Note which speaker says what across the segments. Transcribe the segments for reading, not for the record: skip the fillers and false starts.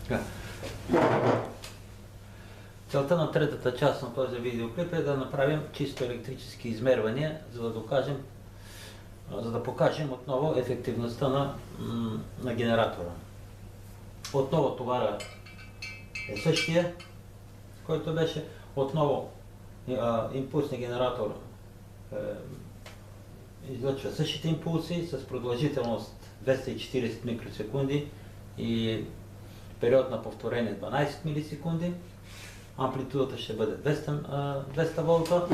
Speaker 1: Да. Целта на третата част на този видеоклип е да направим чисто електрически измервания, за да покажем отново ефективността на генератора. Отново товара е същия, който беше. Отново импулсният генератор излъчва същите импулси с продължителност 240 микросекунди и период на повторение 12 милисекунди. Амплитудата ще бъде 200 волта.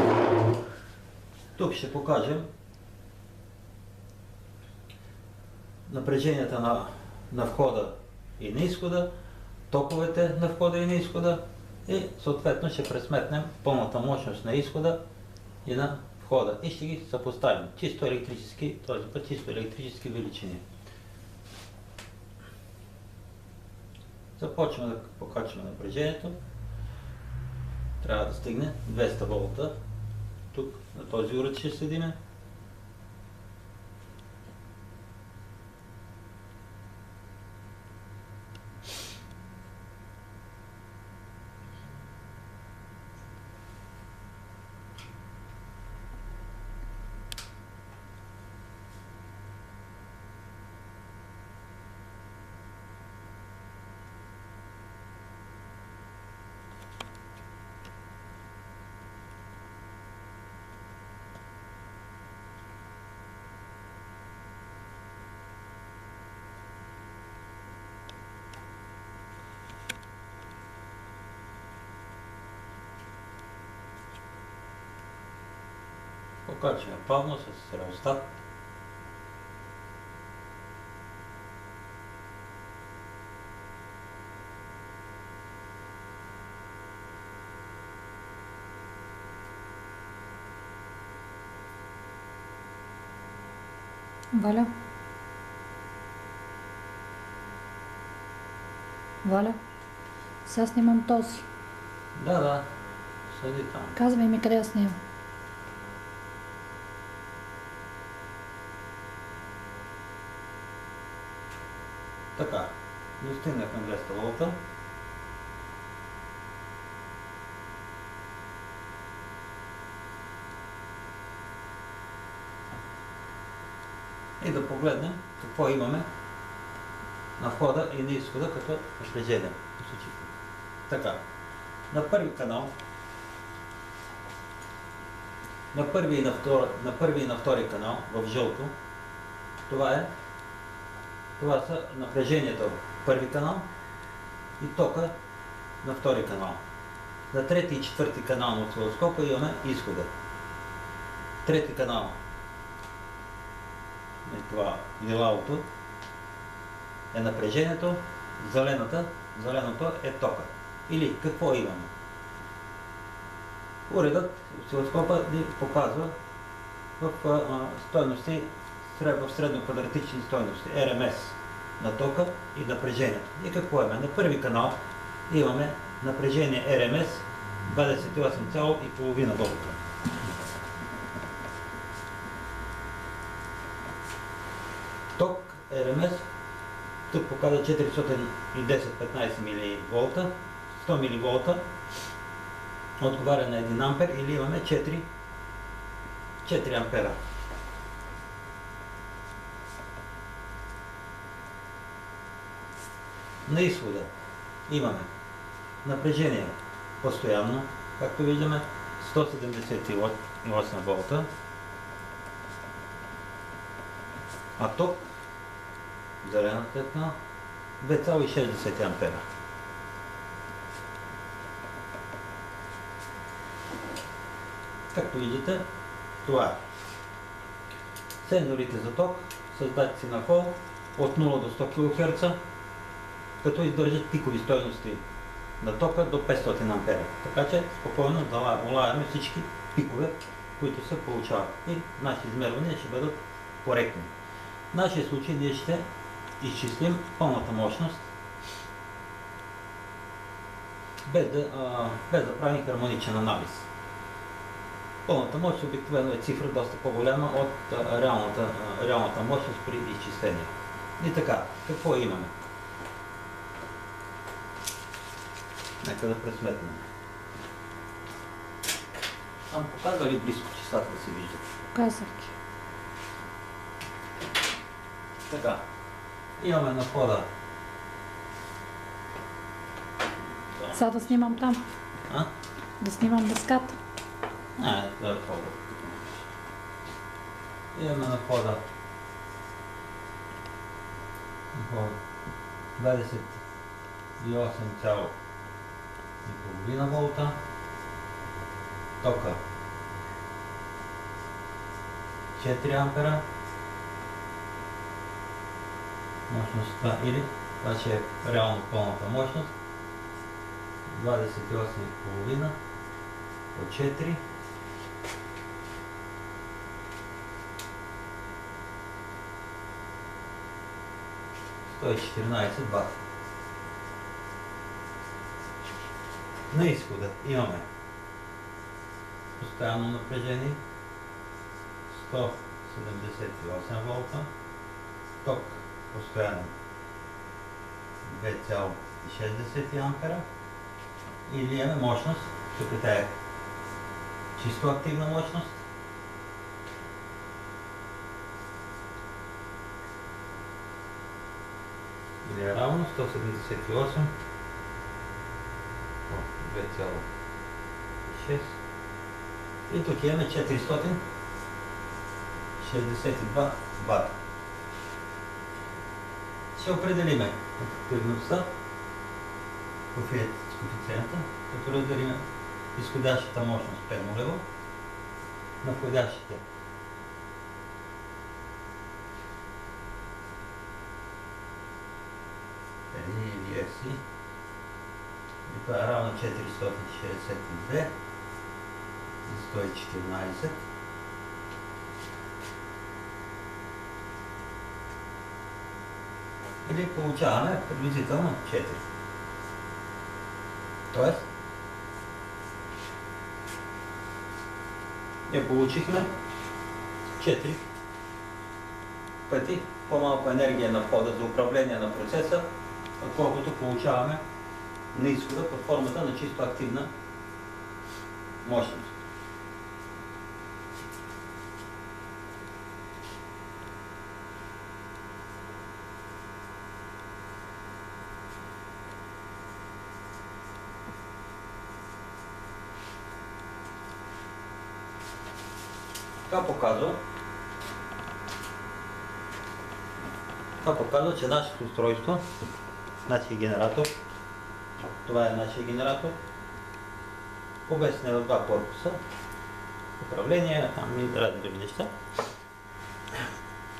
Speaker 1: Тук ще покажем напреженията на входа и на изхода, токовете на входа и на изхода и съответно ще пресметнем пълната мощност на изхода и на входа и ще ги съпоставим чисто електрически, този път чисто електрически величини. Започваме да покачваме напрежението. Трябва да стигне 200 волта. Тук на този уред ще следиме. Покачваме плавно с реостат.
Speaker 2: Валя? Валя? Сега снимам този.
Speaker 1: Да, седи там.
Speaker 2: Казвай ми къде я снимам.
Speaker 1: Така, достигнахме 200 волта. И да погледнем какво имаме на входа и на изхода като напрежение. Така, на първи канал, на първи и на втори канал в жълто, това са напрежението в първи канал и тока на втори канал. На трети и четвърти канал на осцилоскопа имаме изхода. Трети канал е това лилавото е напрежението, зеленото е тока. Или какво имаме? Уредът осцилоскопа ни показва в стойности, в средноквадратични стойности, РМС на тока и напрежението. И какво имаме? На първи канал имаме напрежение РМС 28,5 волта. Ток РМС тук показва 410-15 мВ, 100 мВ отговаря на 1 ампер или имаме 4 ампера. На изхода имаме напрежение постоянно, както виждаме, 178 волта, а ток, зелената цветна, 2,6 ампера. Както виждате, това е. Сензорите за ток с датчици на хол от 0 до 100 кГц, като издържат пикови стойности на тока до 500 ампера. Така че спокойно да улавяме всички пикове, които се получават. И нашите измервания ще бъдат коректни. В нашия случай ние ще изчислим пълната мощност, без да правим хармоничен анализ. Пълната мощност обикновено е цифра доста по-голяма от реалната мощност при изчисление. И така, какво имаме? Нека да пресметнем. Там показва ли близко числата да се виждат?
Speaker 2: Казах ги.
Speaker 1: Така. Имаме на входа.
Speaker 2: Сега да снимам там.
Speaker 1: А?
Speaker 2: Да снимам дъската.
Speaker 1: Това е входа. Имаме на входа 28,5 волта. Тока 4 ампера. Мощността или това ще е реално пълната мощност 28,5 по 4 114 вата. На изхода имаме постоянно напрежение 178 волта, ток постоянен 2,6 ампера или имаме мощност, тук е чисто активна мощност, или е равно 178 по 2,6 и тук имаме 462 вата. Ще определиме ефективността, коефициента, като разделим изходящата мощност P нулево на входящите. Или FC. И това е равно 462 за 114. Или получаваме приблизително 4. Тоест, ние получихме 4 пъти по-малко енергия на входа за управление на процеса, отколкото получаваме на изхода под формата на чисто активна мощност. Това показва, че нашето устройство, нашия генератор, това е нашия генератор, обесен е в два корпуса, управление, там и разни други неща.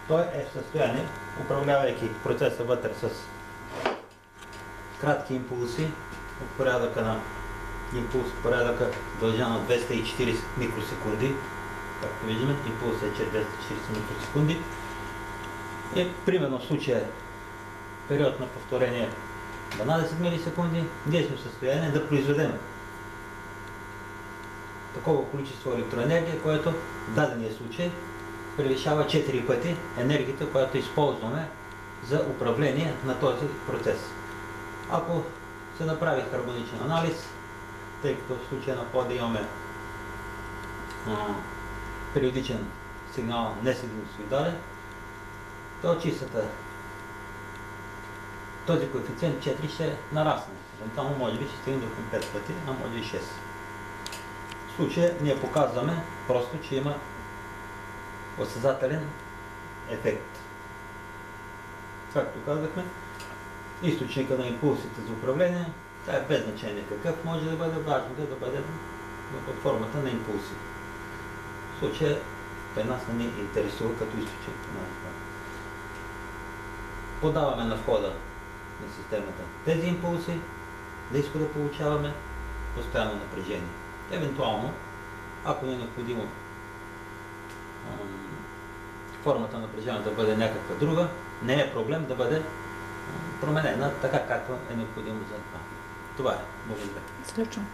Speaker 1: Той е в състояние, управлявайки процеса вътре с кратки импулси от порядъка на порядъка дължина на 240 микросекунди. Както виждаме, импулсът е 240 микросекунди. И примерно в случая период на повторение 12 милисекунди, ние сме в състояние да произведем такова количество електроенергия, което в дадения случай превишава 4 пъти енергията, която използваме за управление на този процес. Ако се направи хармоничен анализ, тъй като в случая на входа имаме периодичен сигнал несинусоидален, то чистата този коефициент 4 ще нарасне. Евентуално може би ще стигне до 5 пъти, а може и 6. В случая ние показваме просто, че има осезателен ефект. Както казахме, източника на импулсите за управление, това е без значение какъв може да бъде, важно да бъде под формата на импулси. В случая при нас не ни интересува като източник на това. Подаваме на входа на системата тези импулси, на изхода получаваме постоянно напрежение. Евентуално, ако не е необходимо формата на напрежение да бъде някаква друга, не е проблем да бъде променена така, както е необходимо за това. Това е. Благодаря.
Speaker 2: Изключвам.